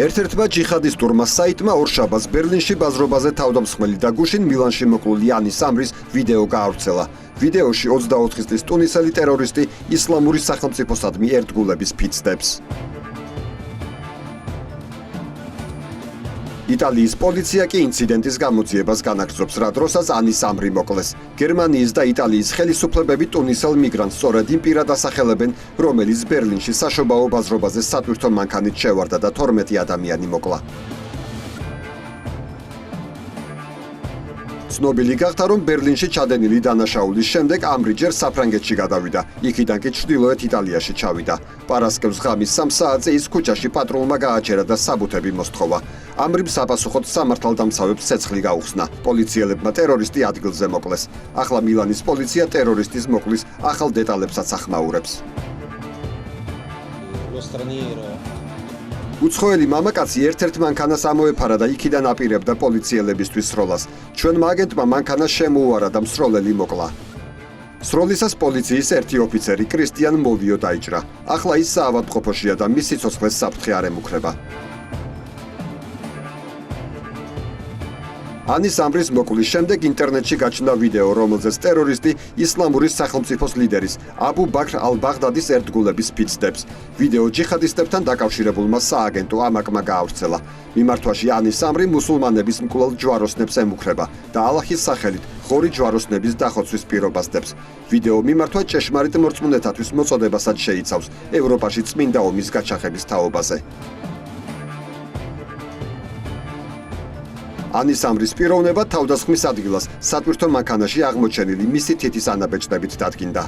ერთ-ერთმა ჯიხადისტურმა საიტმა ორშაბათს ბერლინში ბაზრობაზე თავდამსხმელი და გუშინ მილანში მოკლული ანის სამრის ვიდეო გაავრცელა. ვიდეოში 24 წლის ტუნისელი ტერორისტი ისლამური სახელმწიფოსადმი ერთგულების ფიცდებს. იტალიის პოლიცია კი ინციდენტის გამოძიებას განაგრძობს, რა დროსაც ანის სამრი მოკლეს. გერმანიის და იტალიის ხელისუფლებები ტუნისელ მიგრანტს სწორედ იმ პირად ასახელებენ, რომელიც ბერლინში საშობაო ბაზრობაზე სატვირთო მანქანით შევარდა და 12 ადამიანი მოკლა. ცნობილი გახდა, რომ ბერლინში ჩადენილი დანაშაულის შემდეგ ამრიჯერ საფრანგეთში გადავიდა, იქიდან კი ჩრდილოეთ იტალიაში ჩავიდა. პარასკევს ღამის 3 საათზე ის ქუჩაში პატრულმა გააჩერა და საბუთები მოსთხოვა. ამრიმ საპასუხოდ სამართალდამცავებს ცეცხლი გაუხსნა. პოლიციელებმა ტერორისტი ადგილზე მოკლეს. ახლა მილანის პოლიცია ტერორისტის მოკვლის ახალ დეტალებსაც ახმაურებს. უცხოელი მამაკაცი ერთ-ერთ მანქანას ამოეფარა და იქიდან აპირებდა პოლიციელებისთვის სროლას. ჩვენმა აგენტმა მანქანას შემოუარა და მსროლელი მოკლა. სროლისას პოლიციის ერთი ოფიცერი კრისტიან მოვიო დაიჭრა. ახლა ის საავადმყოფოშია და მის სიცოცხლეს საფრთხე არ ემუქრება. ანის სამრის მოკვლის შემდეგ ინტერნეტში გაჩნდა ვიდეო, რომელზეც ტერორისტი ისლამური სახელმწიფოს ლიდერის აბუ ბაქრ ალ-ბაღდადის ერთგულების ფიცდებს. ვიდეო ჯიხადისტებთან დაკავშირებულმა სააგენტო ამაკმა გაავრცელა. მიმართვაში ანის სამრი მუსულმანების მკვლელ ჯვაროსნებს ემუქრება და ალაჰის სახელით ღორი ჯვაროსნების დახოცვის პირობას დებს. ვიდეო მიმართვა ჭეშმარიტ მორწმუნეთათვის მოწოდებასაც შეიცავს ევროპაში წმინდა ომის გაჩაღების თაობაზე. ანის სამრის პიროვნება თავდასხმის ადგილას სატვირთო მანქანაში აღმოჩენილი მისი თითის ანაბეჭდებით დადგინდა.